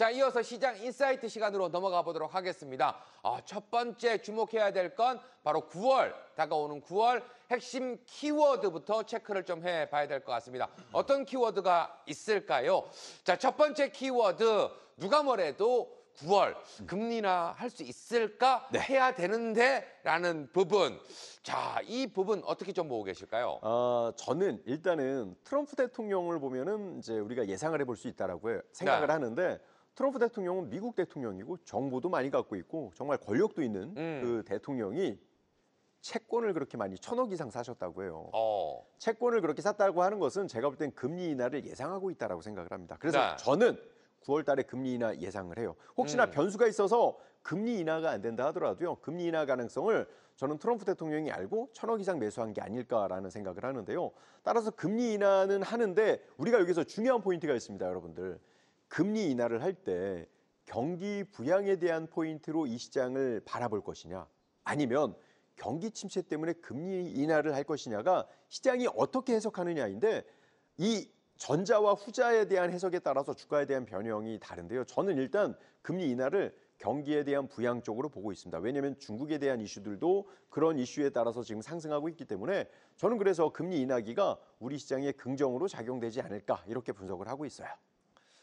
자, 이어서 시장 인사이트 시간으로 넘어가 보도록 하겠습니다. 첫 번째 주목해야 될 건 바로 9월, 다가오는 9월 핵심 키워드부터 체크를 좀 해봐야 될 것 같습니다. 어떤 키워드가 있을까요? 자, 첫 번째 키워드, 누가 뭐래도 9월 금리 인하 할 수 있을까? 네. 해야 되는데 라는 부분. 자, 이 부분 어떻게 좀 보고 계실까요? 저는 일단은 트럼프 대통령을 보면은 이제 우리가 예상을 해볼 수 있다라고 생각을 네. 하는데, 트럼프 대통령은 미국 대통령이고 정보도 많이 갖고 있고 정말 권력도 있는 그 대통령이 채권을 그렇게 많이 1,000억 이상 사셨다고 해요. 채권을 그렇게 샀다고 하는 것은 제가 볼 땐 금리 인하를 예상하고 있다라고 생각을 합니다. 그래서 네. 저는 9월 달에 금리 인하 예상을 해요. 혹시나 변수가 있어서 금리 인하가 안 된다 하더라도요, 금리 인하 가능성을 저는 트럼프 대통령이 알고 1,000억 이상 매수한 게 아닐까라는 생각을 하는데요. 따라서 금리 인하는 하는데 우리가 여기서 중요한 포인트가 있습니다, 여러분들. 금리 인하를 할 때 경기 부양에 대한 포인트로 이 시장을 바라볼 것이냐, 아니면 경기 침체 때문에 금리 인하를 할 것이냐가 시장이 어떻게 해석하느냐인데, 이 전자와 후자에 대한 해석에 따라서 주가에 대한 변형이 다른데요. 저는 일단 금리 인하를 경기에 대한 부양 쪽으로 보고 있습니다. 왜냐하면 중국에 대한 이슈들도 그런 이슈에 따라서 지금 상승하고 있기 때문에 저는 그래서 금리 인하기가 우리 시장에 긍정으로 작용되지 않을까, 이렇게 분석을 하고 있어요.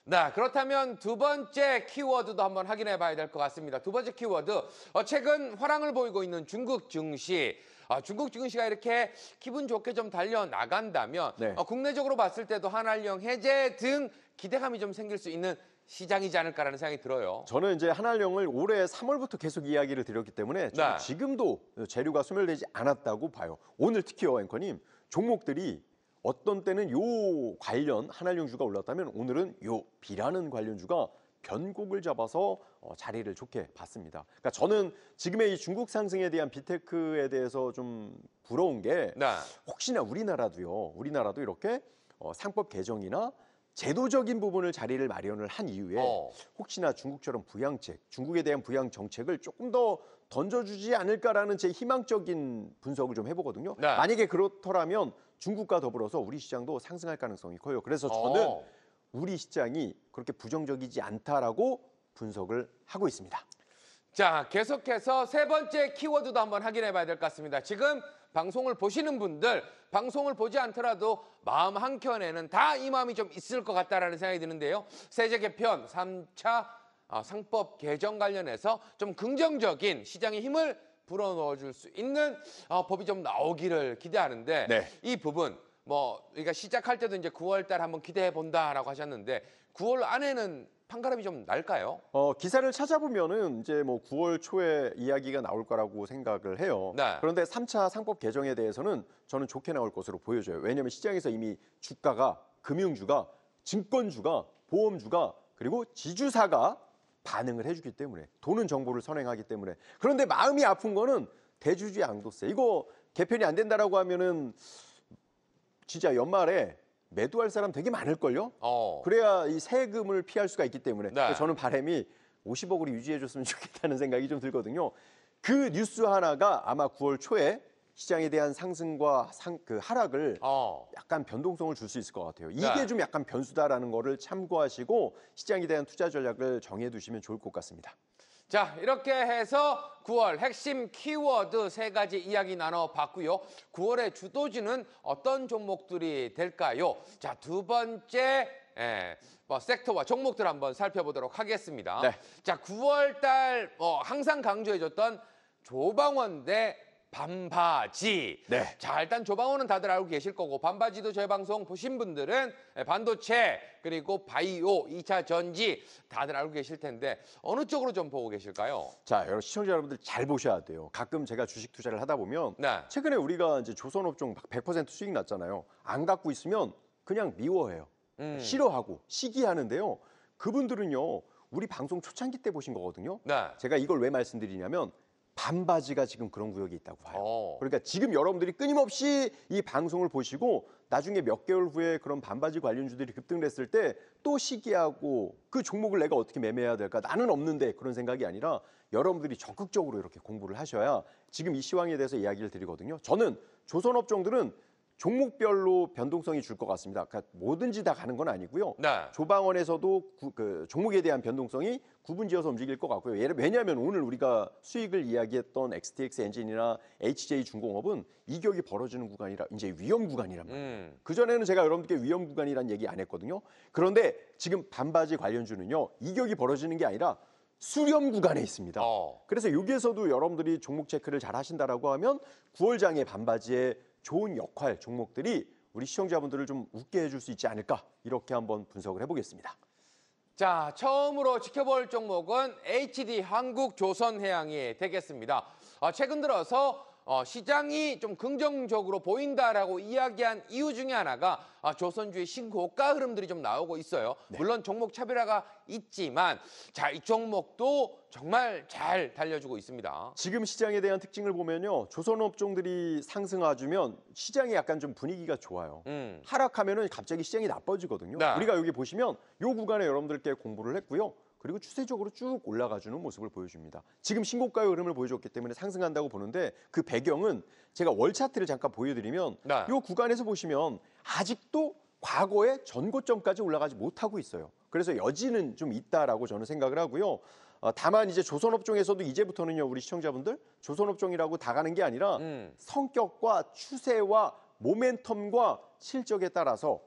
네, 그렇다면 두 번째 키워드도 한번 확인해 봐야 될 것 같습니다. 두 번째 키워드, 최근 화랑을 보이고 있는 중국 증시. 중국 증시가 이렇게 기분 좋게 좀 달려나간다면 네. 국내적으로 봤을 때도 한한령 해제 등 기대감이 좀 생길 수 있는 시장이지 않을까라는 생각이 들어요. 저는 이제 한한령을 올해 3월부터 계속 이야기를 드렸기 때문에 네. 지금도 재료가 소멸되지 않았다고 봐요. 오늘 특히요, 앵커님, 종목들이 어떤 때는 요 관련 한한령주가 올랐다면 오늘은 요 B라는 관련주가 변곡을 잡아서 자리를 좋게 봤습니다. 그러니까 저는 지금의 이 중국 상승에 대한 빅테크에 대해서 좀 부러운 게, 네. 혹시나 우리나라도 이렇게 상법 개정이나 제도적인 부분을 자리를 마련을 한 이후에 혹시나 중국처럼 중국에 대한 부양 정책을 조금 더 던져주지 않을까라는 제 희망적인 분석을 좀 해보거든요. 네. 만약에 그렇더라면 중국과 더불어서 우리 시장도 상승할 가능성이 커요. 그래서 저는 우리 시장이 그렇게 부정적이지 않다라고 분석을 하고 있습니다. 자, 계속해서 세 번째 키워드도 한번 확인해 봐야 될 것 같습니다. 지금 방송을 보시는 분들, 방송을 보지 않더라도 마음 한켠에는 다 이 마음이 좀 있을 것 같다라는 생각이 드는데요. 세제 개편 3차 상법 개정 관련해서 좀 긍정적인 시장의 힘을 불어넣어줄 수 있는 법이 좀 나오기를 기대하는데, 네. 이 부분 우리가 시작할 때도 이제 9월 달 한번 기대해 본다라고 하셨는데 9월 안에는 판가름이 좀 날까요? 기사를 찾아보면은 이제 9월 초에 이야기가 나올 거라고 생각을 해요. 네. 그런데 3차 상법 개정에 대해서는 저는 좋게 나올 것으로 보여져요. 왜냐하면 시장에서 이미 주가가, 금융주가, 증권주가, 보험주가, 그리고 지주사가 반응을 해주기 때문에, 도는 정보를 선행하기 때문에. 그런데 마음이 아픈 거는 대주주 양도세. 이거 개편이 안 된다라고 하면은 진짜 연말에 매도할 사람 되게 많을걸요? 그래야 이 세금을 피할 수가 있기 때문에. 네. 저는 바람이 50억으로 유지해줬으면 좋겠다는 생각이 좀 들거든요. 그 뉴스 하나가 아마 9월 초에 시장에 대한 상승과 그 하락을 약간 변동성을 줄 수 있을 것 같아요. 이게 네. 좀 약간 변수다라는 거를 참고하시고 시장에 대한 투자 전략을 정해두시면 좋을 것 같습니다. 자, 이렇게 해서 9월 핵심 키워드 세 가지 이야기 나눠봤고요. 9월의 주도주는 어떤 종목들이 될까요? 자, 두 번째 섹터와 종목들 한번 살펴보도록 하겠습니다. 네. 자, 9월 달 항상 강조해줬던 조방원 대 반바지. 네. 자, 일단 조방원은 다들 알고 계실 거고, 반바지도 저희 방송 보신 분들은 반도체 그리고 바이오, 2차 전지 다들 알고 계실 텐데 어느 쪽으로 좀 보고 계실까요? 자, 여러분 시청자 여러분들 잘 보셔야 돼요. 가끔 제가 주식 투자를 하다 보면 네. 최근에 우리가 이제 조선업종 100% 수익 났잖아요. 안 갖고 있으면 그냥 미워해요. 싫어하고 시기하는데요. 그분들은요, 우리 방송 초창기 때 보신 거거든요. 네. 제가 이걸 왜 말씀드리냐면 반바지가 지금 그런 구역이 있다고 봐요. 오. 그러니까 지금 여러분들이 끊임없이 이 방송을 보시고 나중에 몇 개월 후에 그런 반바지 관련주들이 급등했을 때 또 시기하고 그 종목을 내가 어떻게 매매해야 될까? 나는 없는데, 그런 생각이 아니라 여러분들이 적극적으로 이렇게 공부를 하셔야 지금 이 시황에 대해서 이야기를 드리거든요. 저는 조선업종들은 종목별로 변동성이 줄 것 같습니다. 그러니까 뭐든지 다 가는 건 아니고요. 네. 조방원에서도 종목에 대한 변동성이 구분지어서 움직일 것 같고요. 왜냐하면 오늘 우리가 수익을 이야기했던 XTX 엔진이나 HJ중공업은 이격이 벌어지는 구간이라 이제 위험 구간이란 말이에요. 그전에는 제가 여러분들께 위험 구간이란 얘기 안 했거든요. 그런데 지금 반바지 관련주는요. 이격이 벌어지는 게 아니라 수렴 구간에 있습니다. 그래서 여기에서도 여러분들이 종목 체크를 잘 하신다라고 하면 9월장의 반바지의 좋은 역할 종목들이 우리 시청자분들을 좀 웃게 해줄 수 있지 않을까 이렇게 한번 분석을 해보겠습니다. 자, 처음으로 지켜볼 종목은 HD 한국조선해양이 되겠습니다. 최근 들어서 시장이 좀 긍정적으로 보인다라고 이야기한 이유 중에 하나가 조선주의 신고가 흐름들이 좀 나오고 있어요. 네. 물론 종목 차별화가 있지만 자, 이 종목도 정말 잘 달려주고 있습니다. 지금 시장에 대한 특징을 보면요. 조선업종들이 상승해주면 시장이 약간 좀 분위기가 좋아요. 하락하면은 갑자기 시장이 나빠지거든요. 네. 우리가 여기 보시면 이 구간에 여러분들께 공부를 했고요. 그리고 추세적으로 쭉 올라가주는 모습을 보여줍니다. 지금 신고가의 흐름을 보여줬기 때문에 상승한다고 보는데 그 배경은 제가 월 차트를 잠깐 보여드리면 네. 이 구간에서 보시면 아직도 과거의 전고점까지 올라가지 못하고 있어요. 그래서 여지는 좀 있다라고 저는 생각을 하고요. 다만 이제 조선업종에서도 이제부터는요. 우리 시청자분들 조선업종이라고 다 가는 게 아니라 성격과 추세와 모멘텀과 실적에 따라서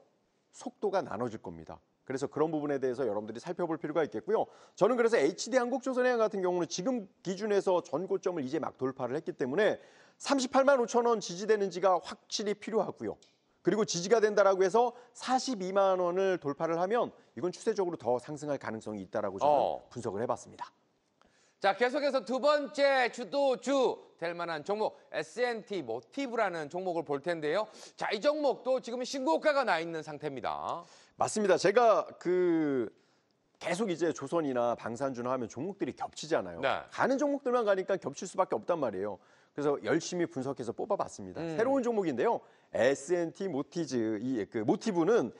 속도가 나눠질 겁니다. 그래서 그런 부분에 대해서 여러분들이 살펴볼 필요가 있겠고요. 저는 그래서 HD 한국조선해양 같은 경우는 지금 기준에서 전고점을 이제 막 돌파를 했기 때문에 38만 5천 원 지지되는지가 확실히 필요하고요. 그리고 지지가 된다라고 해서 42만 원을 돌파를 하면 이건 추세적으로 더 상승할 가능성이 있다라고 저는 분석을 해봤습니다. 자, 계속해서 두 번째 주도주 될 만한 종목 S&T 모티브라는 종목을 볼 텐데요. 자, 이 종목도 지금 신고가가 나 있는 상태입니다. 맞습니다. 제가 계속 이제 조선이나 방산주나 하면 종목들이 겹치잖아요. 네. 가는 종목들만 가니까 겹칠 수밖에 없단 말이에요. 그래서 열심히 분석해서 뽑아봤습니다. 새로운 종목인데요. S&T 모티즈 모티브는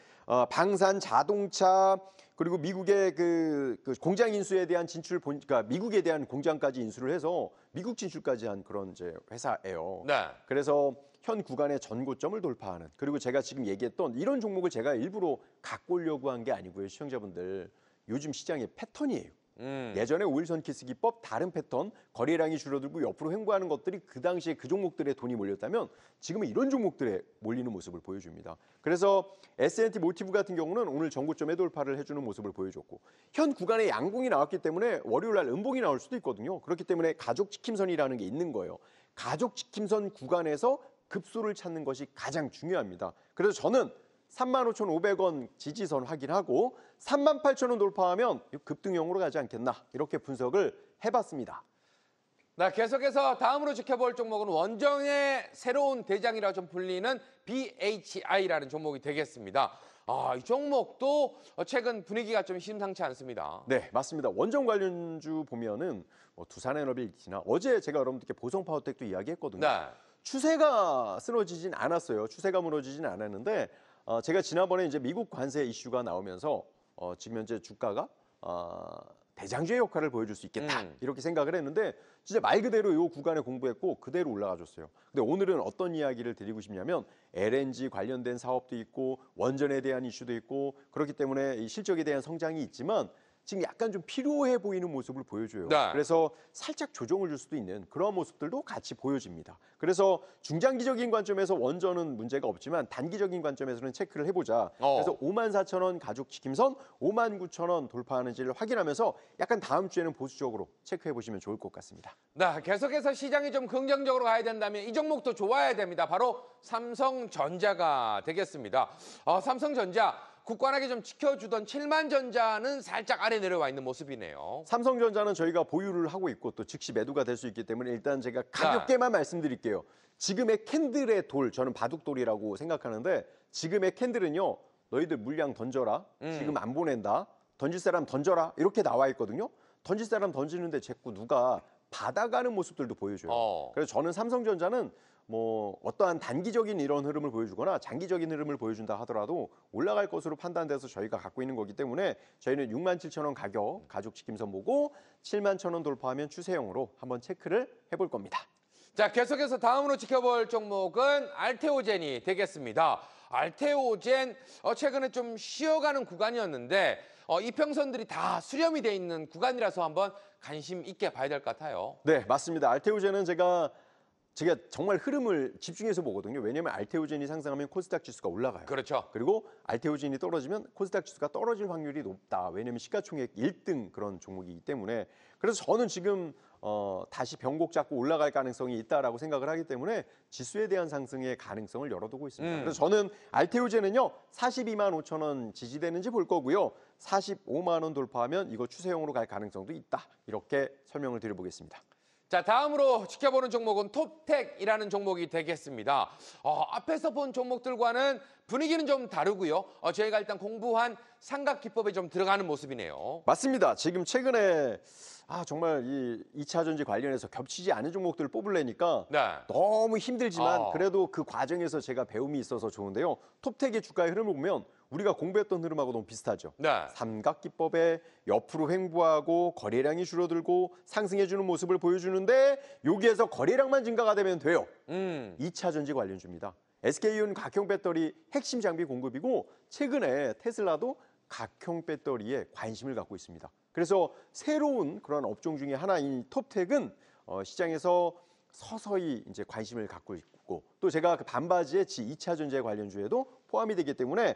방산 자동차 그리고 미국의 그 공장 인수에 대한 그러니까 미국에 대한 공장까지 인수를 해서 미국 진출까지 한 그런 이제 회사예요. 네. 그래서 현 구간의 전고점을 돌파하는 그리고 제가 지금 얘기했던 이런 종목을 제가 일부러 갖고 오려고 한 게 아니고요. 시청자분들 요즘 시장의 패턴이에요. 예전에 오일선 키스 기법 다른 패턴 거래량이 줄어들고 옆으로 횡보하는 것들이 그 당시에 그 종목들에 돈이 몰렸다면 지금은 이런 종목들에 몰리는 모습을 보여줍니다. 그래서 S&T 모티브 같은 경우는 오늘 전고점에 돌파를 해주는 모습을 보여줬고 현 구간에 양봉이 나왔기 때문에 월요일 날 음봉이 나올 수도 있거든요. 그렇기 때문에 가족 지킴선이라는 게 있는 거예요. 가족 지킴선 구간에서 급소를 찾는 것이 가장 중요합니다. 그래서 저는 35,500원 지지선 확인하고 38,000원 돌파하면 급등형으로 가지 않겠나 이렇게 분석을 해봤습니다. 네, 계속해서 다음으로 지켜볼 종목은 원정의 새로운 대장이라 좀 불리는 BHI라는 종목이 되겠습니다. 이 종목도 최근 분위기가 좀 심상치 않습니다. 네, 맞습니다. 원정 관련주 보면은 두산에너빌리티나 어제 제가 여러분들께 보성파워텍도 이야기했거든요. 네. 추세가 쓰러지진 않았어요. 추세가 무너지진 않았는데 제가 지난번에 이제 미국 관세 이슈가 나오면서 지금 현재 주가가 대장주의 역할을 보여줄 수 있겠다 이렇게 생각을 했는데 진짜 말 그대로 이 구간에 공부했고 그대로 올라가줬어요. 근데 오늘은 어떤 이야기를 드리고 싶냐면 LNG 관련된 사업도 있고 원전에 대한 이슈도 있고 그렇기 때문에 이 실적에 대한 성장이 있지만 지금 약간 좀 피로해 보이는 모습을 보여줘요. 네. 그래서 살짝 조정을 줄 수도 있는 그런 모습들도 같이 보여집니다. 그래서 중장기적인 관점에서 원전은 문제가 없지만 단기적인 관점에서는 체크를 해보자. 그래서 54,000원 가족 지킴선 59,000원 돌파하는지를 확인하면서 약간 다음 주에는 보수적으로 체크해 보시면 좋을 것 같습니다. 네, 계속해서 시장이 좀 긍정적으로 가야 된다면 이 종목도 좋아야 됩니다. 바로 삼성전자가 되겠습니다. 삼성전자 굳건하게 좀 지켜주던 7만전자는 살짝 아래 내려와 있는 모습이네요. 삼성전자는 저희가 보유를 하고 있고 또 즉시 매도가 될 수 있기 때문에 일단 제가 가볍게만 말씀드릴게요. 지금의 캔들의 돌, 저는 바둑돌이라고 생각하는데 지금의 캔들은요. 너희들 물량 던져라. 지금 안 보낸다. 던질 사람 던져라. 이렇게 나와 있거든요. 던질 사람 던지는데 자꾸 누가 받아가는 모습들도 보여줘요. 그래서 저는 삼성전자는 어떠한 단기적인 이런 흐름을 보여주거나 장기적인 흐름을 보여준다 하더라도 올라갈 것으로 판단돼서 저희가 갖고 있는 거기 때문에 저희는 67,000원 가격 가족 지킴선 보고 71,000원 돌파하면 추세형으로 한번 체크를 해볼 겁니다. 자, 계속해서 다음으로 지켜볼 종목은 알테오젠이 되겠습니다. 알테오젠 최근에 좀 쉬어가는 구간이었는데 이평선들이 다 수렴이 돼 있는 구간이라서 한번 관심 있게 봐야 될 것 같아요. 네, 맞습니다. 알테오젠은 제가 정말 흐름을 집중해서 보거든요. 왜냐하면 알테오젠이 상승하면 코스닥 지수가 올라가요. 그렇죠. 그리고 알테오젠이 떨어지면 코스닥 지수가 떨어질 확률이 높다. 왜냐하면 시가총액 1등 그런 종목이기 때문에. 그래서 저는 지금 다시 변곡 잡고 올라갈 가능성이 있다라고 생각을 하기 때문에 지수에 대한 상승의 가능성을 열어두고 있습니다. 그래서 저는 알테오젠은요 42만 5천 원 지지되는지 볼 거고요. 45만 원 돌파하면 이거 추세형으로 갈 가능성도 있다. 이렇게 설명을 드려보겠습니다. 자, 다음으로 지켜보는 종목은 톱텍이라는 종목이 되겠습니다. 앞에서 본 종목들과는 분위기는 좀 다르고요. 저희가 일단 공부한 삼각기법에 좀 들어가는 모습이네요. 맞습니다. 지금 최근에 정말 이 2차 전지 관련해서 겹치지 않은 종목들을 뽑으려니까 네. 너무 힘들지만 그래도 그 과정에서 제가 배움이 있어서 좋은데요. 톱텍의 주가의 흐름을 보면 우리가 공부했던 흐름하고 너무 비슷하죠. 네. 삼각기법에 옆으로 횡보하고 거래량이 줄어들고 상승해주는 모습을 보여주는데 여기에서 거래량만 증가가 되면 돼요. 2차 전지 관련주입니다. SK은 각형 배터리 핵심 장비 공급이고 최근에 테슬라도 각형 배터리에 관심을 갖고 있습니다. 그래서 새로운 그런 업종 중에 하나인 톱텍은 시장에서 서서히 이제 관심을 갖고 있고 또 제가 그 반바지의 2차 전지 관련주에도 포함이 되기 때문에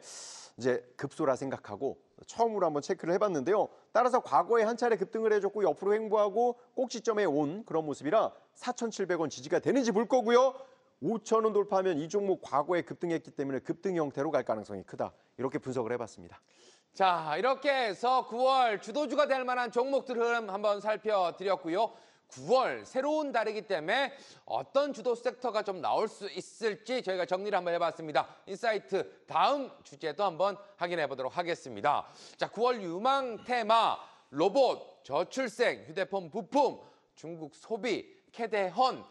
이제 급소라 생각하고 처음으로 한번 체크를 해봤는데요. 따라서 과거에 한 차례 급등을 해줬고 옆으로 횡보하고 꼭지점에 온 그런 모습이라 4,700원 지지가 되는지 볼 거고요. 5,000원 돌파하면 이 종목 과거에 급등했기 때문에 급등 형태로 갈 가능성이 크다. 이렇게 분석을 해봤습니다. 자, 이렇게 해서 9월 주도주가 될 만한 종목들 흐름 한번 살펴드렸고요. 9월 새로운 달이기 때문에 어떤 주도 섹터가 좀 나올 수 있을지 저희가 정리를 한번 해봤습니다. 인사이트 다음 주제도 한번 확인해 보도록 하겠습니다. 자, 9월 유망 테마 로봇, 저출생, 휴대폰 부품, 중국 소비, 캐대헌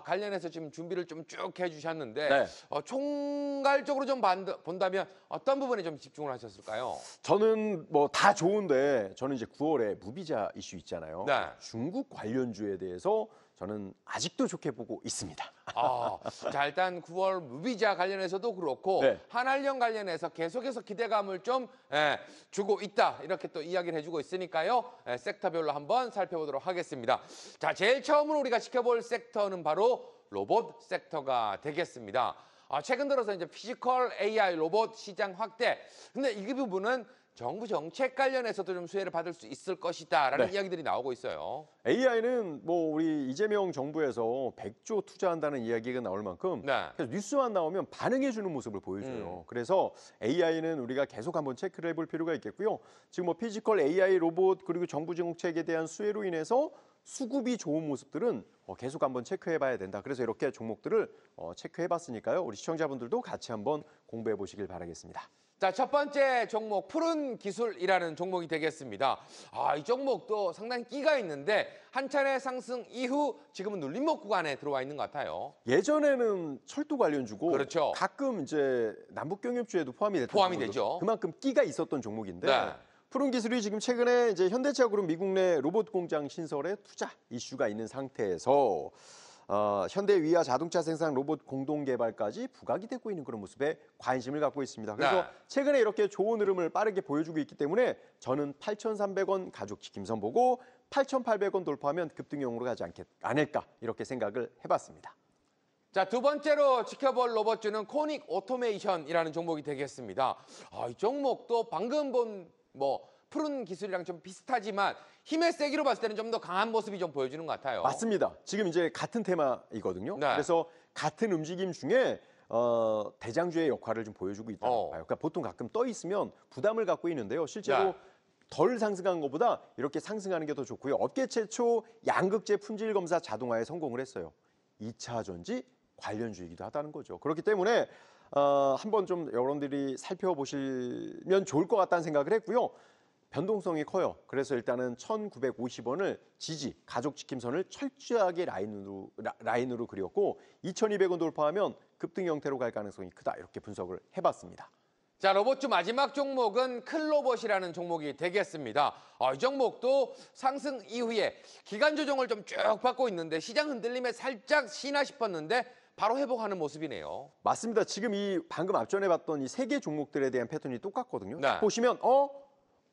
관련해서 지금 준비를 좀 쭉 해주셨는데 네. 총괄적으로 좀 본다면 어떤 부분에 좀 집중을 하셨을까요? 저는 뭐 다 좋은데 저는 이제 9월에 무비자 이슈 있잖아요. 네. 중국 관련주에 대해서 저는 아직도 좋게 보고 있습니다. 자, 일단 9월 무비자 관련해서도 그렇고 네. 한알령 관련해서 계속해서 기대감을 좀 주고 있다. 이렇게 또 이야기를 해주고 있으니까요. 섹터별로 한번 살펴보도록 하겠습니다. 자, 제일 처음으로 우리가 지켜볼 섹터는 바로 로봇 섹터가 되겠습니다. 최근 들어서 이제 피지컬 AI 로봇 시장 확대. 근데 이 부분은 정부 정책 관련해서도 좀 수혜를 받을 수 있을 것이다라는 네. 이야기들이 나오고 있어요. AI는 뭐 우리 이재명 정부에서 100조 투자한다는 이야기가 나올 만큼 네. 계속 뉴스만 나오면 반응해주는 모습을 보여줘요. 그래서 AI는 우리가 계속 한번 체크를 해볼 필요가 있겠고요. 지금 뭐 피지컬 AI 로봇 그리고 정부 정책에 대한 수혜로 인해서 수급이 좋은 모습들은 계속 한번 체크해봐야 된다. 그래서 이렇게 종목들을 체크해봤으니까요. 우리 시청자분들도 같이 한번 공부해 보시길 바라겠습니다. 자, 첫 번째 종목 푸른 기술이라는 종목이 되겠습니다. 이 종목도 상당히 끼가 있는데 한 차례 상승 이후 지금은 눌림목 구간에 들어와 있는 것 같아요. 예전에는 철도 관련주고 그렇죠. 가끔 이제 남북경협주에도 포함이 되죠. 그만큼 끼가 있었던 종목인데 네. 푸른 기술이 지금 최근에 이제 현대차 그룹 미국 내 로봇 공장 신설에 투자 이슈가 있는 상태에서 현대 위아 자동차 생산 로봇 공동 개발까지 부각이 되고 있는 그런 모습에 관심을 갖고 있습니다. 그래서 네. 최근에 이렇게 좋은 흐름을 빠르게 보여주고 있기 때문에 저는 8,300원 가족 지킴선 보고 8,800원 돌파하면 급등용으로 가지 않을까 이렇게 생각을 해봤습니다. 자, 두 번째로 지켜볼 로봇주는 코닉 오토메이션이라는 종목이 되겠습니다. 이 종목도 방금 본 푸른 기술이랑 좀 비슷하지만 힘의 세기로 봤을 때는 좀 더 강한 모습이 좀 보여주는 것 같아요. 맞습니다. 지금 이제 같은 테마이거든요. 네. 그래서 같은 움직임 중에 대장주의 역할을 좀 보여주고 있다고 봐요. 그러니까 보통 가끔 떠 있으면 부담을 갖고 있는데요. 실제로 네. 덜 상승한 것보다 이렇게 상승하는 게 더 좋고요. 업계 최초 양극재 품질 검사 자동화에 성공을 했어요. 2차 전지 관련주이기도 하다는 거죠. 그렇기 때문에 한번 좀 여러분들이 살펴보시면 좋을 것 같다는 생각을 했고요. 변동성이 커요. 그래서 일단은 1,950원을 지지, 가족 지킴선을 철저하게 라인으로 그렸고 2,200원 돌파하면 급등 형태로 갈 가능성이 크다. 이렇게 분석을 해봤습니다. 자, 로봇주 마지막 종목은 클로봇이라는 종목이 되겠습니다. 이 종목도 상승 이후에 기간 조정을 좀 쭉 받고 있는데 시장 흔들림에 살짝 쉬나 싶었는데 바로 회복하는 모습이네요. 맞습니다. 지금 이 방금 앞전에 봤던 이 세 개 종목들에 대한 패턴이 똑같거든요. 네. 딱 보시면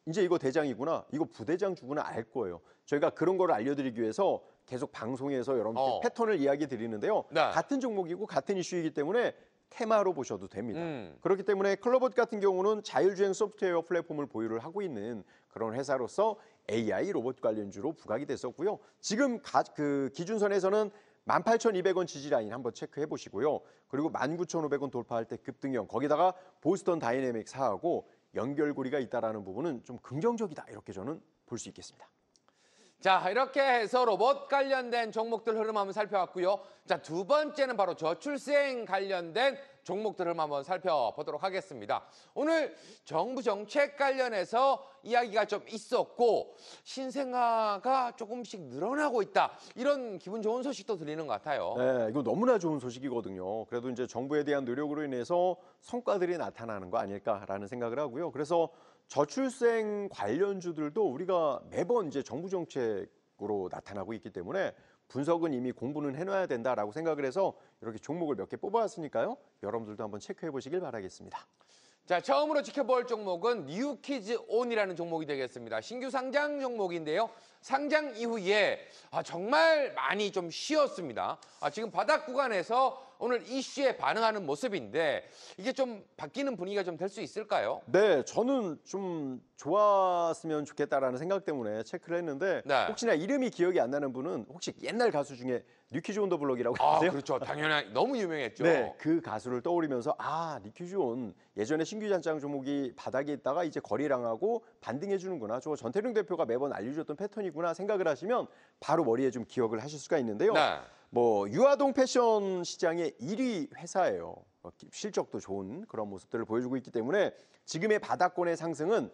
이제 이거 대장이구나, 이거 부대장주구나 알 거예요. 저희가 그런 거를 알려드리기 위해서 계속 방송에서 여러분들 패턴을 이야기 드리는데요. 네. 같은 종목이고 같은 이슈이기 때문에 테마로 보셔도 됩니다. 그렇기 때문에 클로봇 같은 경우는 자율주행 소프트웨어 플랫폼을 보유를 하고 있는 그런 회사로서 AI 로봇 관련주로 부각이 됐었고요. 지금 그 기준선에서는 18,200원 지지 라인 한번 체크해 보시고요. 그리고 19,500원 돌파할 때 급등형, 거기다가 보스턴 다이내믹스하고 연결고리가 있다라는 부분은 좀 긍정적이다, 이렇게 저는 볼 수 있겠습니다. 자, 이렇게 해서 로봇 관련된 종목들 흐름 한번 살펴봤고요. 자, 두 번째는 바로 저출생 관련된 종목들 흐름 한번 살펴보도록 하겠습니다. 오늘 정부 정책 관련해서 이야기가 좀 있었고 신생아가 조금씩 늘어나고 있다, 이런 기분 좋은 소식도 들리는 것 같아요. 네, 이거 너무나 좋은 소식이거든요. 그래도 이제 정부에 대한 노력으로 인해서 성과들이 나타나는 거 아닐까라는 생각을 하고요. 그래서 저출생 관련주들도 우리가 매번 이제 정부 정책으로 나타나고 있기 때문에 분석은 이미 공부는 해놔야 된다라고 생각을 해서 이렇게 종목을 몇 개 뽑아왔으니까요. 여러분들도 한번 체크해 보시길 바라겠습니다. 자, 처음으로 지켜볼 종목은 뉴키즈온이라는 종목이 되겠습니다. 신규 상장 종목인데요. 상장 이후에 정말 많이 좀 쉬었습니다. 지금 바닥 구간에서 오늘 이슈에 반응하는 모습인데 이게 좀 바뀌는 분위기가 좀 될 수 있을까요? 네, 저는 좀 좋았으면 좋겠다라는 생각 때문에 체크를 했는데 네. 혹시나 이름이 기억이 안 나는 분은 혹시 옛날 가수 중에 뉴키즈 온 더 블록이라고 아세요? 그렇죠. 당연히 너무 유명했죠. 네, 그 가수를 떠올리면서 뉴키즈 온 예전에 신규 잔장 종목이 바닥에 있다가 이제 거래량하고 반등해 주는구나. 저 전태룡 대표가 매번 알려줬던 패턴이구나 생각을 하시면 바로 머리에 좀 기억을 하실 수가 있는데요. 네. 유아동 패션 시장의 1위 회사예요. 실적도 좋은 그런 모습들을 보여주고 있기 때문에 지금의 바닥권의 상승은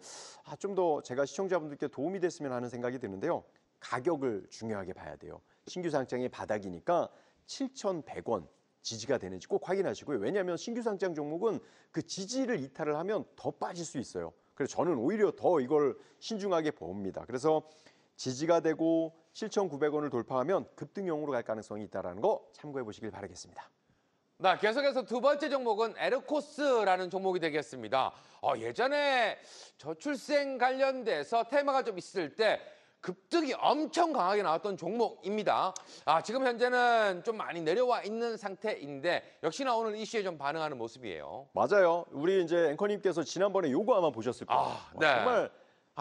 좀 더 제가 시청자분들께 도움이 됐으면 하는 생각이 드는데요. 가격을 중요하게 봐야 돼요. 신규 상장의 바닥이니까 7,100원 지지가 되는지 꼭 확인하시고요. 왜냐하면 신규 상장 종목은 그 지지를 이탈을 하면 더 빠질 수 있어요. 그래서 저는 오히려 더 이걸 신중하게 봅니다. 그래서 지지가 되고 7,900원을 돌파하면 급등형으로 갈 가능성이 있다는 거 참고해 보시길 바라겠습니다. 네, 계속해서 두 번째 종목은 에르코스라는 종목이 되겠습니다. 예전에 저출생 관련돼서 테마가 좀 있을 때 급등이 엄청 강하게 나왔던 종목입니다. 지금 현재는 좀 많이 내려와 있는 상태인데 역시나 오늘 이슈에 좀 반응하는 모습이에요. 맞아요. 우리 이제 앵커님께서 지난번에 요거 아마 보셨을 거예요. 네. 정말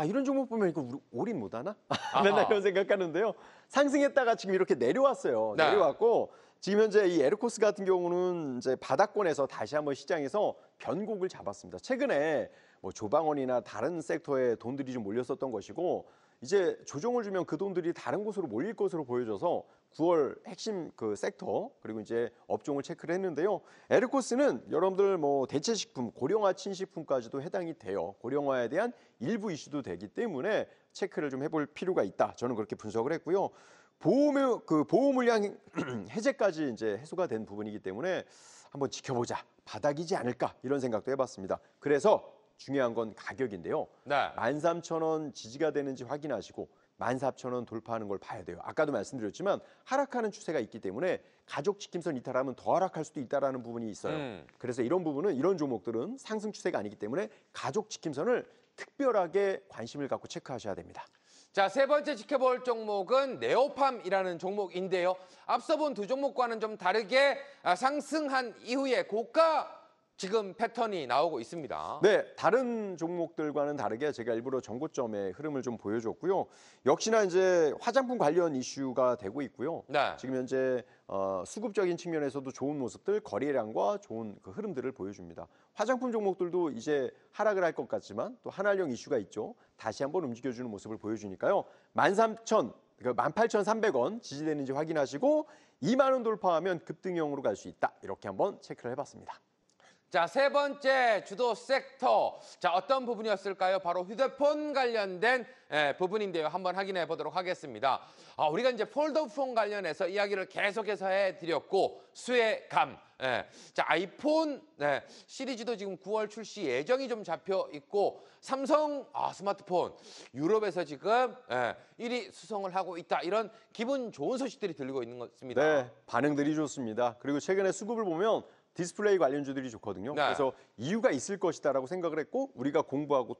이런 종목 보면 이거 우리 올인 못하나? 맨날 그런 생각하는데요. 상승했다가 지금 이렇게 내려왔어요. 네. 내려왔고 지금 현재 이 에르코스 같은 경우는 이제 바닥권에서 다시 한번 시장에서 변곡을 잡았습니다. 최근에 조방원이나 다른 섹터에 돈들이 좀 몰렸었던 것이고 이제 조정을 주면 그 돈들이 다른 곳으로 몰릴 것으로 보여져서 9월 핵심 그 섹터 그리고 이제 업종을 체크를 했는데요. 에르코스는 여러분들 대체식품, 고령화 친식품까지도 해당이 돼요. 고령화에 대한 일부 이슈도 되기 때문에 체크를 좀 해볼 필요가 있다. 저는 그렇게 분석을 했고요. 보호 물량 해제까지 이제 해소가 된 부분이기 때문에 한번 지켜보자. 바닥이지 않을까 이런 생각도 해봤습니다. 그래서 중요한 건 가격인데요. 네. 13,000원 지지가 되는지 확인하시고 14,000원 돌파하는 걸 봐야 돼요. 아까도 말씀드렸지만 하락하는 추세가 있기 때문에 가족 지킴선 이탈하면 더 하락할 수도 있다는 부분이 있어요. 그래서 이런 종목들은 상승 추세가 아니기 때문에 가족 지킴선을 특별하게 관심을 갖고 체크하셔야 됩니다. 자, 세 번째 지켜볼 종목은 네오팜이라는 종목인데요. 앞서 본 두 종목과는 좀 다르게 상승한 이후에 고가 지금 패턴이 나오고 있습니다. 네, 다른 종목들과는 다르게 제가 일부러 정고점의 흐름을 좀 보여줬고요. 역시나 이제 화장품 관련 이슈가 되고 있고요. 네. 지금 현재 수급적인 측면에서도 좋은 모습들, 거래량과 좋은 그 흐름들을 보여줍니다. 화장품 종목들도 이제 하락을 할 것 같지만 또 한활용 이슈가 있죠. 다시 한번 움직여주는 모습을 보여주니까요. 18,300원 지지되는지 확인하시고 2만 원 돌파하면 급등형으로 갈 수 있다. 이렇게 한번 체크를 해봤습니다. 자, 세 번째 주도 섹터. 자, 어떤 부분이었을까요? 바로 휴대폰 관련된 부분인데요. 한번 확인해 보도록 하겠습니다. 우리가 이제 폴더폰 관련해서 이야기를 계속해서 해드렸고, 수혜감. 자, 아이폰 시리즈도 지금 9월 출시 예정이 좀 잡혀 있고, 삼성 스마트폰 유럽에서 지금 1위 수성을 하고 있다. 이런 기분 좋은 소식들이 들리고 있는 것 같습니다. 네, 반응들이 좋습니다. 그리고 최근에 수급을 보면 디스플레이 관련주들이 좋거든요. 네. 그래서 이유가 있을 것이다라고 생각을 했고 우리가 공부하고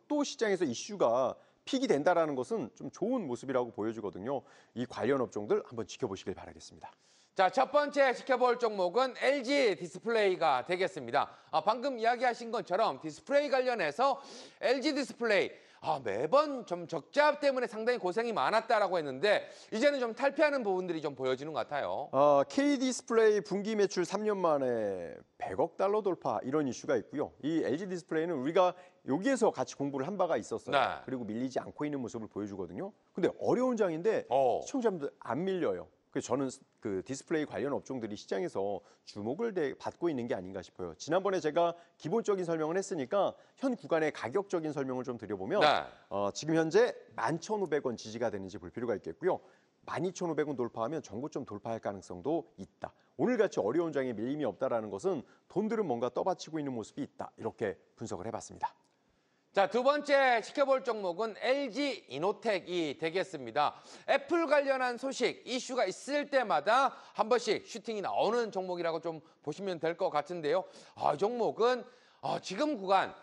또 시장에서 이슈가 픽이 된다라는 것은 좀 좋은 모습이라고 보여주거든요. 이 관련 업종들 한번 지켜보시길 바라겠습니다. 자, 첫 번째 지켜볼 종목은 LG 디스플레이가 되겠습니다. 방금 이야기하신 것처럼 디스플레이 관련해서 LG 디스플레이 매번 좀 적자 때문에 상당히 고생이 많았다라고 했는데 이제는 좀 탈피하는 부분들이 좀 보여지는 것 같아요. K디스플레이 분기 매출 3년 만에 100억 달러 돌파 이런 이슈가 있고요. 이 LG 디스플레이는 우리가 여기에서 같이 공부를 한 바가 있었어요. 네. 그리고 밀리지 않고 있는 모습을 보여주거든요. 근데 어려운 장인데 시청자분들 안 밀려요. 그래서 저는 그 디스플레이 관련 업종들이 시장에서 주목을 받고 있는 게 아닌가 싶어요. 지난번에 제가 기본적인 설명을 했으니까 현 구간의 가격적인 설명을 좀 드려보면 지금 현재 11,500원 지지가 되는지 볼 필요가 있겠고요. 12,500원 돌파하면 전고점 돌파할 가능성도 있다. 오늘같이 어려운 장에 밀림이 없다라는 것은 돈들은 뭔가 떠받치고 있는 모습이 있다. 이렇게 분석을 해봤습니다. 자, 두 번째 지켜볼 종목은 LG 이노텍이 되겠습니다. 애플 관련한 소식, 이슈가 있을 때마다 한 번씩 슈팅이 나오는 종목이라고 좀 보시면 될 것 같은데요. 이 종목은 지금 구간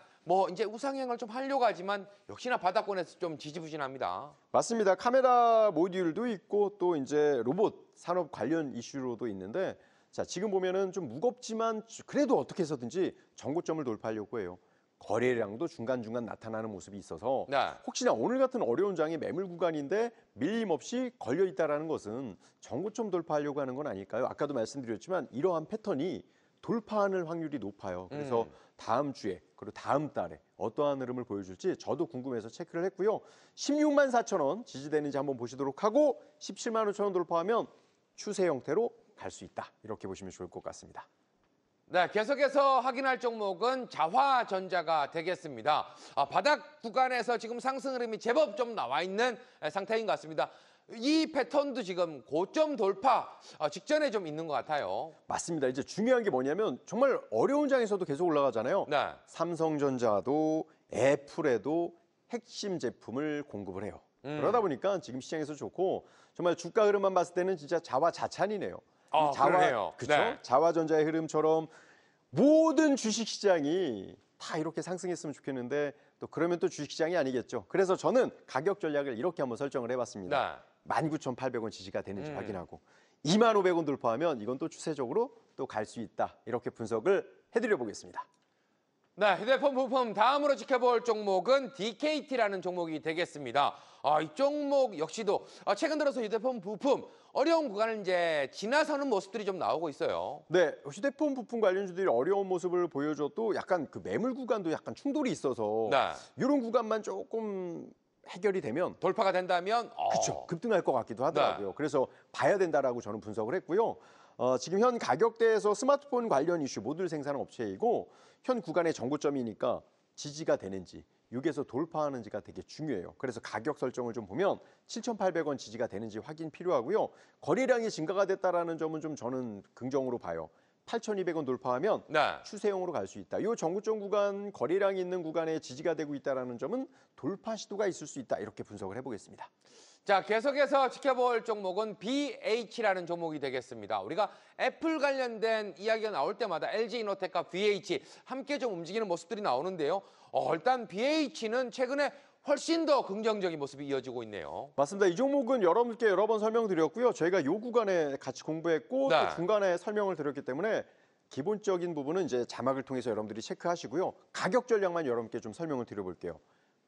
이제 우상향을 좀 하려고 하지만 역시나 바닥권에서 좀 지지부진합니다. 맞습니다. 카메라 모듈도 있고 또 이제 로봇 산업 관련 이슈로도 있는데 자, 지금 보면은 좀 무겁지만 그래도 어떻게 해서든지 전고점을 돌파하려고 해요. 거래량도 중간중간 나타나는 모습이 있어서 혹시나 오늘 같은 어려운 장이 매물 구간인데 밀림 없이 걸려 있다는 것은 전고점 돌파하려고 하는 건 아닐까요? 아까도 말씀드렸지만 이러한 패턴이 돌파할 확률이 높아요. 그래서 다음 주에 그리고 다음 달에 어떠한 흐름을 보여줄지 저도 궁금해서 체크를 했고요. 16만 4천 원 지지되는지 한번 보시도록 하고 17만 5천 원 돌파하면 추세 형태로 갈 수 있다. 이렇게 보시면 좋을 것 같습니다. 네, 계속해서 확인할 종목은 자화전자가 되겠습니다. 바닥 구간에서 지금 상승 흐름이 제법 좀 나와 있는 상태인 것 같습니다. 이 패턴도 지금 고점 돌파 직전에 좀 있는 것 같아요. 맞습니다. 이제 중요한 게 뭐냐면 정말 어려운 장에서도 계속 올라가잖아요. 네. 삼성전자도 애플에도 핵심 제품을 공급을 해요. 그러다 보니까 지금 시장에서 좋고 정말 주가 흐름만 봤을 때는 진짜 자화자찬이네요. 그러네요. 그렇죠? 네. 자화전자의 흐름처럼 모든 주식시장이 다 이렇게 상승했으면 좋겠는데 또 그러면 또 주식시장이 아니겠죠. 그래서 저는 가격 전략을 이렇게 한번 설정을 해봤습니다. 19,800원 지지가 되는지 확인하고 25,500원 돌파하면 이건 또 추세적으로 또 갈 수 있다. 이렇게 분석을 해드려 보겠습니다. 네, 휴대폰 부품 다음으로 지켜볼 종목은 DKT라는 종목이 되겠습니다. 이 종목 역시도 최근 들어서 휴대폰 부품 어려운 구간을 이제 지나서는 모습들이 좀 나오고 있어요. 네, 휴대폰 부품 관련주들이 어려운 모습을 보여줘도 약간 그 매물 구간도 약간 충돌이 있어서 이런 구간만 조금 해결이 되면 돌파가 된다면 그렇죠. 급등할 것 같기도 하더라고요. 그래서 봐야 된다라고 저는 분석을 했고요. 지금 현 가격대에서 스마트폰 관련 이슈 모듈 생산 업체이고 현 구간의 전고점이니까 지지가 되는지 6에서 돌파하는지가 되게 중요해요. 그래서 가격 설정을 좀 보면 7,800원 지지가 되는지 확인 필요하고요. 거래량이 증가가 됐다라는 점은 좀 저는 긍정으로 봐요. 8,200원 돌파하면 추세형으로 갈 수 있다. 이 전고점 구간 거래량이 있는 구간에 지지가 되고 있다는 점은 돌파 시도가 있을 수 있다. 이렇게 분석을 해보겠습니다. 자, 계속해서 지켜볼 종목은 BH라는 종목이 되겠습니다. 우리가 애플 관련된 이야기가 나올 때마다 LG 이노텍과 BH 함께 좀 움직이는 모습들이 나오는데요. 일단 BH는 최근에 훨씬 더 긍정적인 모습이 이어지고 있네요. 맞습니다. 이 종목은 여러분께 여러 번 설명드렸고요. 저희가 이 구간에 같이 공부했고 또 중간에 설명을 드렸기 때문에 기본적인 부분은 이제 자막을 통해서 여러분들이 체크하시고요. 가격 전략만 여러분께 좀 설명을 드려볼게요.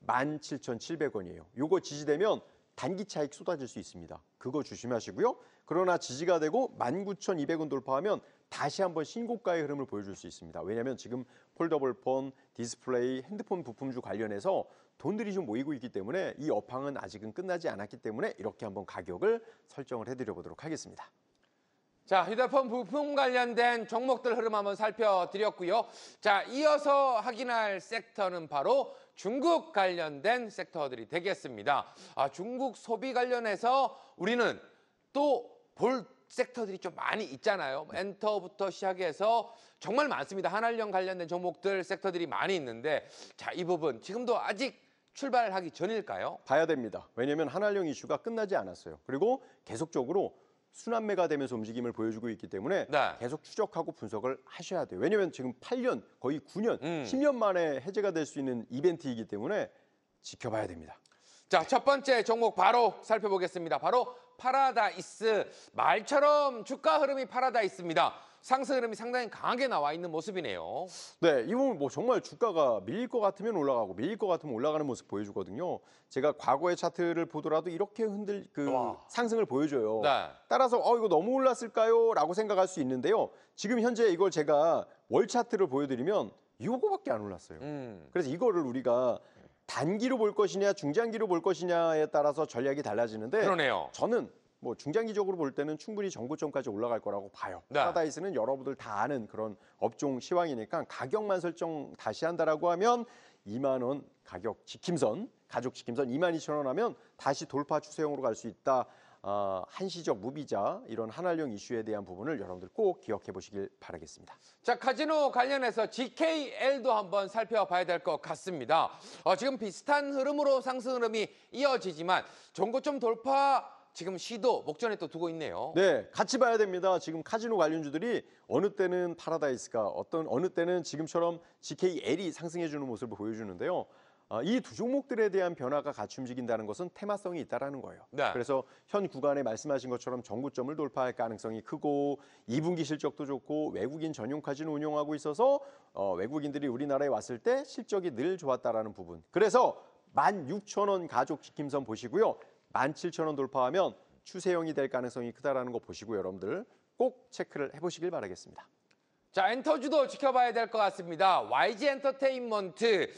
17,700원이에요. 요거 지지되면 단기 차익 쏟아질 수 있습니다. 그거 조심하시고요. 그러나 지지가 되고 19,200원 돌파하면 다시 한번 신고가의 흐름을 보여줄 수 있습니다. 왜냐하면 지금 폴더블폰, 디스플레이, 핸드폰 부품주 관련해서 돈들이 좀 모이고 있기 때문에 이 업황은 아직은 끝나지 않았기 때문에 이렇게 한번 가격을 설정을 해드려 보도록 하겠습니다. 자, 휴대폰 부품 관련된 종목들 흐름 한번 살펴드렸고요. 자, 이어서 확인할 섹터는 바로 중국 관련된 섹터들이 되겠습니다. 중국 소비 관련해서 우리는 또 볼 섹터들이 좀 많이 있잖아요. 엔터부터 시작해서 정말 많습니다. 한알령 관련된 종목들, 섹터들이 많이 있는데 자, 이 부분 지금도 아직 출발하기 전일까요? 봐야 됩니다. 왜냐하면 한알령 이슈가 끝나지 않았어요. 그리고 계속적으로 순환매가 되면서 움직임을 보여주고 있기 때문에 네. 계속 추적하고 분석을 하셔야 돼요. 왜냐하면 지금 8년, 거의 9년, 10년 만에 해제가 될 수 있는 이벤트이기 때문에 지켜봐야 됩니다. 자, 첫 번째 종목 바로 살펴보겠습니다. 바로 파라다이스. 말처럼 주가 흐름이 파라다이스입니다. 상승 흐름이 상당히 강하게 나와 있는 모습이네요. 네, 이 부분 뭐 정말 주가가 밀릴 것 같으면 올라가고 밀릴 것 같으면 올라가는 모습 보여주거든요. 제가 과거의 차트를 보더라도 이렇게 상승을 보여줘요. 네. 따라서 이거 너무 올랐을까요? 라고 생각할 수 있는데요. 지금 현재 이걸 제가 월 차트를 보여드리면 이거밖에 안 올랐어요. 그래서 이거를 우리가 단기로 볼 것이냐 중장기로 볼 것이냐에 따라서 전략이 달라지는데 그러네요. 저는 뭐 중장기적으로 볼 때는 충분히 정고점까지 올라갈 거라고 봐요. 네. 파라다이스는 여러분들 다 아는 그런 업종 시황이니까 가격만 설정 다시 한다라고 하면 2만 원 가격 지킴선, 가족 지킴선 22,000원 하면 다시 돌파 추세형으로 갈 수 있다. 한시적 무비자 이런 한알령 이슈에 대한 부분을 여러분들 꼭 기억해 보시길 바라겠습니다. 자, 카지노 관련해서 GKL도 한번 살펴봐야 될 것 같습니다. 지금 비슷한 흐름으로 상승 흐름이 이어지지만 정고점 돌파 지금 시도 목전에 또 두고 있네요. 네, 같이 봐야 됩니다. 지금 카지노 관련주들이 어느 때는 파라다이스가 어느 때는 지금처럼 GKL이 상승해주는 모습을 보여주는데요. 이 두 종목들에 대한 변화가 같이 움직인다는 것은 테마성이 있다라는 거예요. 네. 그래서 현 구간에 말씀하신 것처럼 정고점을 돌파할 가능성이 크고 2분기 실적도 좋고 외국인 전용 카지노 운영하고 있어서 외국인들이 우리나라에 왔을 때 실적이 늘 좋았다라는 부분. 그래서 16,000원 가족 지킴선 보시고요. 17,000원 돌파하면 추세형이 될 가능성이 크다라는 거 보시고 여러분들 꼭 체크를 해보시길 바라겠습니다. 자, 엔터주도 지켜봐야 될 것 같습니다. YG 엔터테인먼트.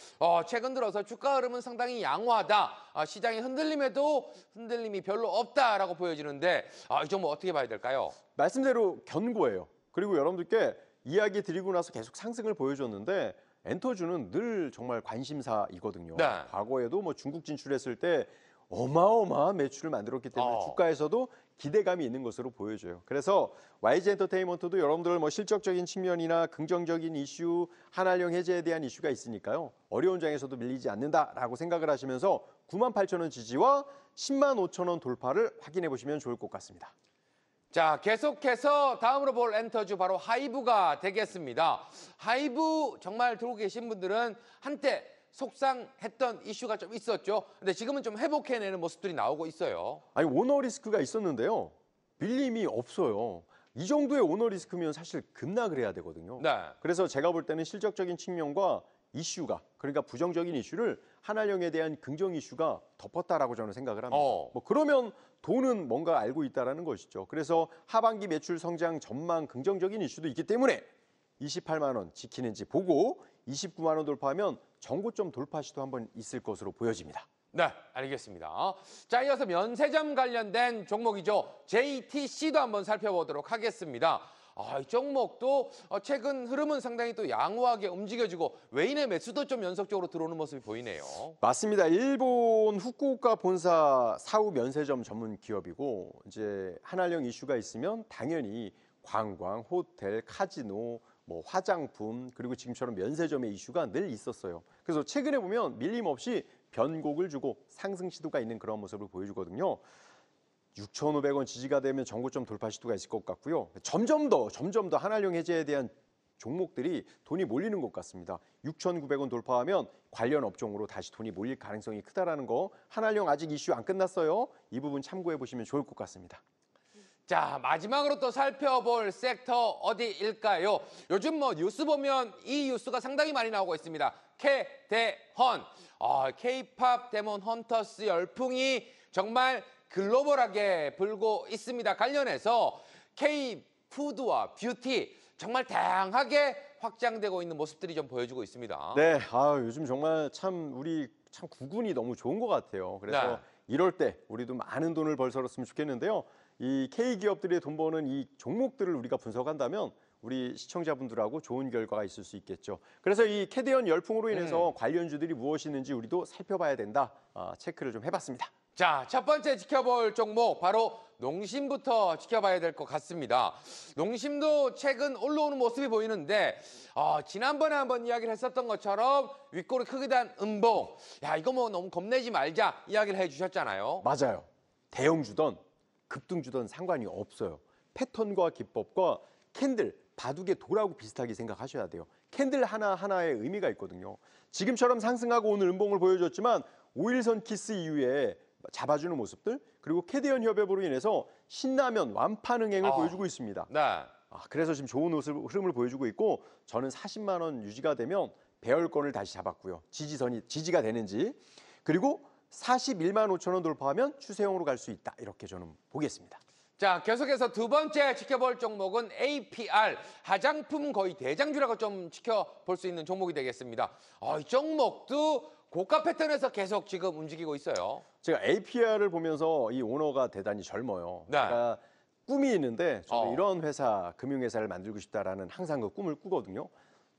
최근 들어서 주가 흐름은 상당히 양호하다. 시장의 흔들림에도 흔들림이 별로 없다라고 보여지는데 이 종목 어떻게 봐야 될까요? 말씀대로 견고해요. 그리고 여러분들께 이야기 드리고 나서 계속 상승을 보여줬는데 엔터주는 늘 정말 관심사이거든요. 네. 과거에도 뭐 중국 진출했을 때 어마어마한 매출을 만들었기 때문에 주가에서도 기대감이 있는 것으로 보여져요. 그래서 YG 엔터테인먼트도 여러분들 뭐 실적적인 측면이나 긍정적인 이슈, 한알령 해제에 대한 이슈가 있으니까요. 어려운 장에서도 밀리지 않는다라고 생각을 하시면서 98,000원 지지와 105,000원 돌파를 확인해 보시면 좋을 것 같습니다. 자, 계속해서 다음으로 볼 엔터주 바로 하이브가 되겠습니다. 하이브 정말 들고 계신 분들은 한때 속상했던 이슈가 좀 있었죠. 근데 지금은 좀 회복해내는 모습들이 나오고 있어요. 아니 오너 리스크가 있었는데요. 밀림이 없어요. 이 정도의 오너 리스크면 사실 급락을 해야 되거든요. 네. 그래서 제가 볼 때는 실적적인 측면과 이슈가 그러니까 부정적인 이슈를 한알령에 대한 긍정 이슈가 덮었다라고 저는 생각을 합니다. 뭐 그러면 돈은 뭔가 알고 있다라는 것이죠. 그래서 하반기 매출 성장 전망 긍정적인 이슈도 있기 때문에 28만 원 지키는지 보고 29만 원 돌파하면 정고점 돌파 시도 한번 있을 것으로 보여집니다. 네, 알겠습니다. 자, 이어서 면세점 관련된 종목이죠. JTC도 한번 살펴보도록 하겠습니다. 이 종목도 최근 흐름은 상당히 또 양호하게 움직여지고 외인의 매수도 좀 연속적으로 들어오는 모습이 보이네요. 맞습니다. 일본 후쿠오카 본사 사후 면세점 전문 기업이고 이제 한알령 이슈가 있으면 당연히 관광, 호텔, 카지노, 뭐 화장품 그리고 지금처럼 면세점의 이슈가 늘 있었어요. 그래서 최근에 보면 밀림 없이 변곡을 주고 상승 시도가 있는 그런 모습을 보여주거든요. 6,500원 지지가 되면 정고점 돌파 시도가 있을 것 같고요. 점점 더 한알령 해제에 대한 종목들이 돈이 몰리는 것 같습니다. 6,900원 돌파하면 관련 업종으로 다시 돈이 몰릴 가능성이 크다라는 거. 한알령 아직 이슈 안 끝났어요. 이 부분 참고해 보시면 좋을 것 같습니다. 자, 마지막으로 또 살펴볼 섹터 어디일까요? 요즘 뭐 뉴스 보면 이 뉴스가 상당히 많이 나오고 있습니다. K대헌. K-팝 데몬 헌터스 열풍이 정말 글로벌하게 불고 있습니다. 관련해서 K-푸드와 뷰티 정말 다양하게 확장되고 있는 모습들이 좀 보여주고 있습니다. 네, 요즘 정말 우리 구군이 너무 좋은 것 같아요. 그래서 네. 이럴 때 우리도 많은 돈을 벌서렀으면 좋겠는데요. 이 K기업들의 돈 버는 이 종목들을 우리가 분석한다면 우리 시청자분들하고 좋은 결과가 있을 수 있겠죠. 그래서 이 캐대언 열풍으로 인해서 관련주들이 무엇이 있는지 우리도 살펴봐야 된다. 체크를 좀 해봤습니다. 자, 첫 번째 지켜볼 종목 바로 농심부터 지켜봐야 될 것 같습니다. 농심도 최근 올라오는 모습이 보이는데 지난번에 한번 이야기를 했었던 것처럼 윗골이 크게 단 음봉. 야, 이거 뭐 너무 겁내지 말자 이야기를 해주셨잖아요. 맞아요. 대형주던 급등주던 상관이 없어요. 패턴과 기법과 캔들, 바둑의 돌하고 비슷하게 생각하셔야 돼요. 캔들 하나하나에 의미가 있거든요. 지금처럼 상승하고 오늘 음봉을 보여줬지만 5일선 키스 이후에 잡아주는 모습들 그리고 캐대언 협업으로 인해서 신라면 완판 흥행을 보여주고 있습니다. 네. 그래서 지금 좋은 흐름을 보여주고 있고 저는 40만 원 유지가 되면 배열권을 다시 잡았고요. 지지가 되는지 그리고 41만 5천 원 돌파하면 추세형으로 갈 수 있다. 이렇게 저는 보겠습니다. 자, 계속해서 두 번째 지켜볼 종목은 APR, 화장품 거의 대장주라고 좀 지켜볼 수 있는 종목이 되겠습니다. 이 종목도 고가 패턴에서 계속 지금 움직이고 있어요. 제가 APR을 보면서 이 오너가 대단히 젊어요. 네. 제가 꿈이 있는데 저는 이런 회사, 금융회사를 만들고 싶다라는 항상 그 꿈을 꾸거든요.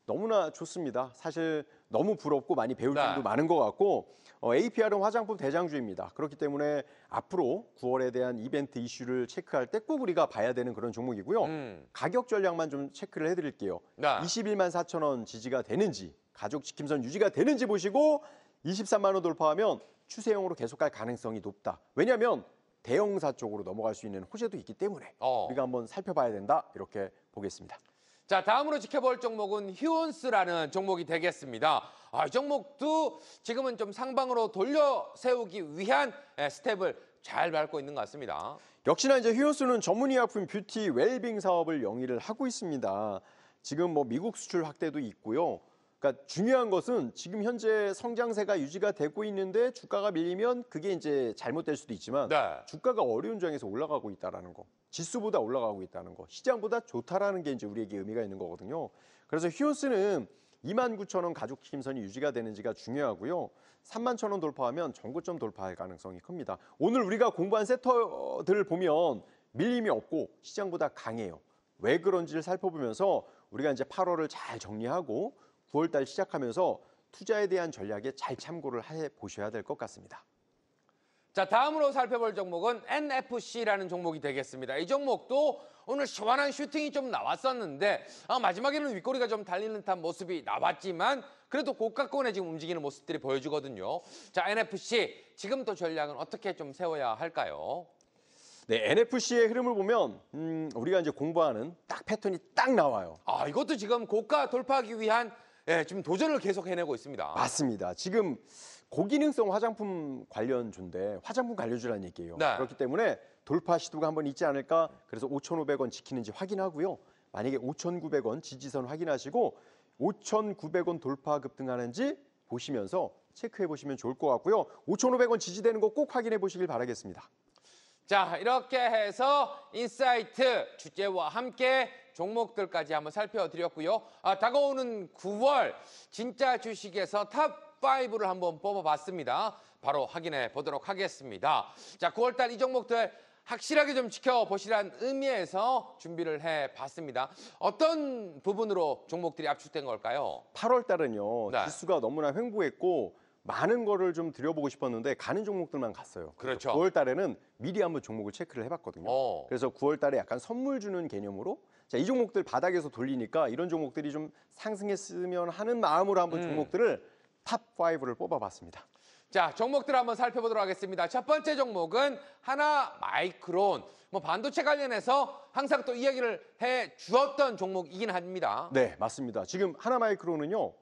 너무나 좋습니다. 사실 너무 부럽고 많이 배울 점도 많은 것 같고 APR은 화장품 대장주입니다. 그렇기 때문에 앞으로 9월에 대한 이벤트 이슈를 체크할 때 꼭 우리가 봐야 되는 그런 종목이고요. 가격 전략만 좀 체크를 해드릴게요. 21만 4천 원 지지가 되는지 가족 지킴선 유지가 되는지 보시고 23만 원 돌파하면 추세형으로 계속 갈 가능성이 높다. 왜냐하면 대형사 쪽으로 넘어갈 수 있는 호재도 있기 때문에 우리가 한번 살펴봐야 된다. 이렇게 보겠습니다. 자, 다음으로 지켜볼 종목은 휴온스라는 종목이 되겠습니다. 이 종목도 지금은 좀 상방으로 돌려 세우기 위한 스텝을 잘 밟고 있는 것 같습니다. 역시나 이제 휴온스는 전문의약품 뷰티 웰빙 사업을 영위를 하고 있습니다. 지금 뭐 미국 수출 확대도 있고요. 그러니까 중요한 것은 지금 현재 성장세가 유지가 되고 있는데 주가가 밀리면 그게 이제 잘못될 수도 있지만 주가가 어려운 장에서 올라가고 있다라는 거, 지수보다 올라가고 있다는 거, 시장보다 좋다라는 게 이제 우리에게 의미가 있는 거거든요. 그래서 휴온스는 29,000원 가족 지킴선이 유지가 되는지가 중요하고요. 31,000원 돌파하면 전고점 돌파할 가능성이 큽니다. 오늘 우리가 공부한 세터들을 보면 밀림이 없고 시장보다 강해요. 왜 그런지를 살펴보면서 우리가 이제 8월을 잘 정리하고 9월달 시작하면서 투자에 대한 전략에 잘 참고를 해보셔야 될 것 같습니다. 자, 다음으로 살펴볼 종목은 NFC라는 종목이 되겠습니다. 이 종목도 오늘 시원한 슈팅이 좀 나왔었는데 마지막에는 윗꼬리가 좀 달리는 듯한 모습이 나왔지만 그래도 고가권에 지금 움직이는 모습들이 보여주거든요. 자, NFC 지금 또 전략은 어떻게 좀 세워야 할까요? 네, NFC의 흐름을 보면 우리가 이제 공부하는 딱 패턴이 딱 나와요. 이것도 지금 고가 돌파하기 위한 지금 도전을 계속 해내고 있습니다. 맞습니다. 지금 고기능성 화장품 관련주인데 화장품 관련주라는 얘기예요. 그렇기 때문에 돌파 시도가 한번 있지 않을까. 그래서 5,500원 지키는지 확인하고요. 만약에 5,900원 지지선 확인하시고 5,900원 돌파 급등하는지 보시면서 체크해 보시면 좋을 것 같고요. 5,500원 지지되는 거 꼭 확인해 보시길 바라겠습니다. 자, 이렇게 해서 인사이트 주제와 함께 종목들까지 한번 살펴드렸고요. 다가오는 9월 진짜 주식에서 탑 5를 한번 뽑아봤습니다. 바로 확인해 보도록 하겠습니다. 자, 9월달 이 종목들 확실하게 좀 지켜보시라는 의미에서 준비를 해봤습니다. 어떤 부분으로 종목들이 압축된 걸까요? 8월 달은요. 지수가 너무나 횡보했고 많은 거를 좀 드려보고 싶었는데 가는 종목들만 갔어요. 그렇죠. 9월 달에는 미리 한번 종목을 체크를 해봤거든요. 그래서 9월 달에 약간 선물 주는 개념으로 자, 이 종목들 바닥에서 돌리니까 이런 종목들이 좀 상승했으면 하는 마음으로 한번 종목들을 탑 5를 뽑아봤습니다. 자, 종목들 한번 살펴보도록 하겠습니다. 첫 번째 종목은 하나마이크론. 반도체 관련해서 항상 또 이야기를 해주었던 종목이긴 합니다. 네, 맞습니다. 지금 하나마이크론은요.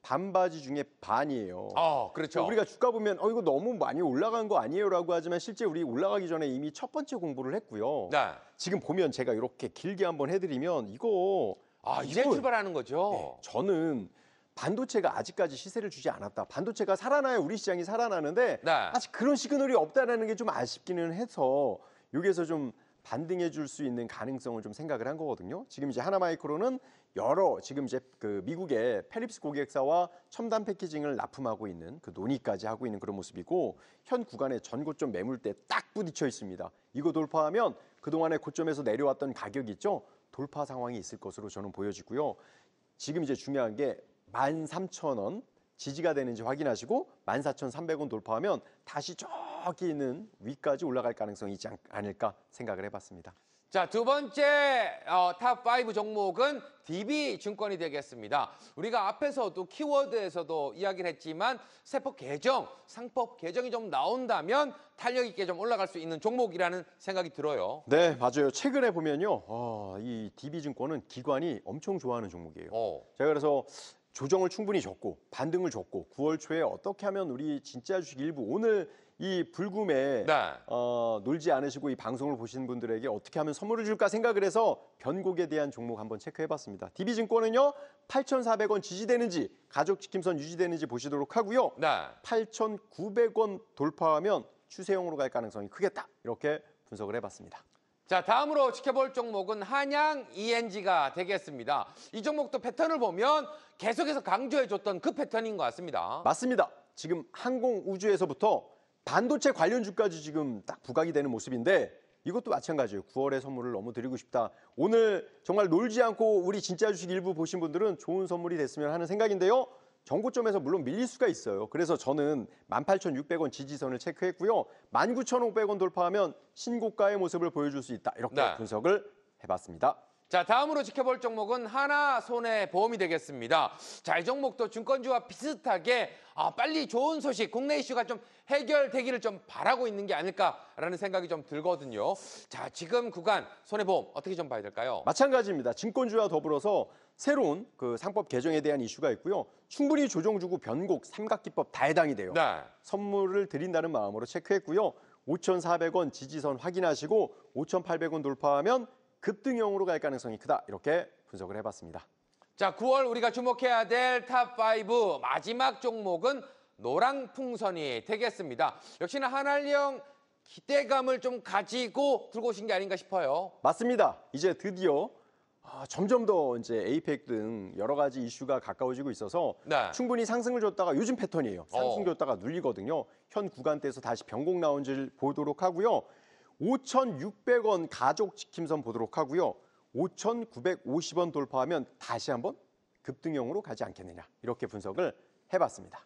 반바지 중에 반이에요. 그렇죠. 우리가 주가 보면 이거 너무 많이 올라간 거 아니에요라고 하지만 실제 우리 올라가기 전에 이미 첫 번째 공부를 했고요. 지금 보면 제가 이렇게 길게 한번 해드리면 이거 이제 출발하는 거죠. 네, 저는 반도체가 아직까지 시세를 주지 않았다. 반도체가 살아나야 우리 시장이 살아나는데 아직 그런 시그널이 없다는 게 좀 아쉽기는 해서 여기에서 좀 반등해 줄 수 있는 가능성을 좀 생각을 한 거거든요. 지금 이제 하나마이크로는 여러 지금 이제 그 미국의 펠립스 고객사와 첨단 패키징을 납품하고 있는 그 논의까지 하고 있는 그런 모습이고 현 구간의 전고점 매물대 딱 부딪혀 있습니다. 이거 돌파하면 그동안의 고점에서 내려왔던 가격이 있죠. 돌파 상황이 있을 것으로 저는 보여지고요. 지금 이제 중요한 게 13,000원 지지가 되는지 확인하시고 14,300원 돌파하면 다시 저기 있는 위까지 올라갈 가능성이 있지 않을까 생각을 해봤습니다. 자, 두 번째 탑5 종목은 DB증권이 되겠습니다. 우리가 앞에서도 키워드에서도 이야기를 했지만 세법 개정, 상법 개정이 좀 나온다면 탄력 있게 좀 올라갈 수 있는 종목이라는 생각이 들어요. 네, 맞아요. 최근에 보면요. 이 DB증권은 기관이 엄청 좋아하는 종목이에요. 제가 그래서 조정을 충분히 줬고 반등을 줬고 9월 초에 어떻게 하면 우리 진짜 주식 일부 오늘 이 불금에 놀지 않으시고 이 방송을 보시는 분들에게 어떻게 하면 선물을 줄까 생각을 해서 변곡에 대한 종목 한번 체크해봤습니다. DB증권은요 8,400원 지지되는지 가족지킴선 유지되는지 보시도록 하고요. 8,900원 돌파하면 추세형으로 갈 가능성이 크겠다 이렇게 분석을 해봤습니다. 자, 다음으로 지켜볼 종목은 한양 ENG가 되겠습니다. 이 종목도 패턴을 보면 계속해서 강조해줬던 그 패턴인 것 같습니다. 맞습니다. 지금 항공 우주에서부터 반도체 관련주까지 지금 딱 부각이 되는 모습인데 이것도 마찬가지예요. 9월에 선물을 너무 드리고 싶다. 오늘 정말 놀지 않고 우리 진짜 주식 일부 보신 분들은 좋은 선물이 됐으면 하는 생각인데요. 정고점에서 물론 밀릴 수가 있어요. 그래서 저는 18,600원 지지선을 체크했고요. 19,500원 돌파하면 신고가의 모습을 보여줄 수 있다. 이렇게 분석을 해봤습니다. 자, 다음으로 지켜볼 종목은 하나손해보험이 되겠습니다. 자, 이 종목도 증권주와 비슷하게 빨리 좋은 소식, 국내 이슈가 좀 해결되기를 좀 바라고 있는 게 아닐까라는 생각이 좀 들거든요. 자, 지금 구간 손해보험 어떻게 좀 봐야 될까요? 마찬가지입니다. 증권주와 더불어서 새로운 그 상법 개정에 대한 이슈가 있고요. 충분히 조정 주고 변곡, 삼각기법 다 해당이 돼요. 선물을 드린다는 마음으로 체크했고요. 5,400원 지지선 확인하시고 5,800원 돌파하면 급등형으로 갈 가능성이 크다. 이렇게 분석을 해봤습니다. 자, 9월 우리가 주목해야 될 탑5 마지막 종목은 노랑풍선이 되겠습니다. 역시나 한알령 기대감을 좀 가지고 들고 오신 게 아닌가 싶어요. 맞습니다. 이제 드디어 점점 더 이제 에이펙 등 여러 가지 이슈가 가까워지고 있어서 충분히 상승을 줬다가 요즘 패턴이에요. 상승 줬다가 눌리거든요. 현 구간대에서 다시 변곡 나온지를 보도록 하고요. 5,600원 가족 지킴선 보도록 하고요. 5,950원 돌파하면 다시 한번 급등형으로 가지 않겠느냐 이렇게 분석을 해봤습니다.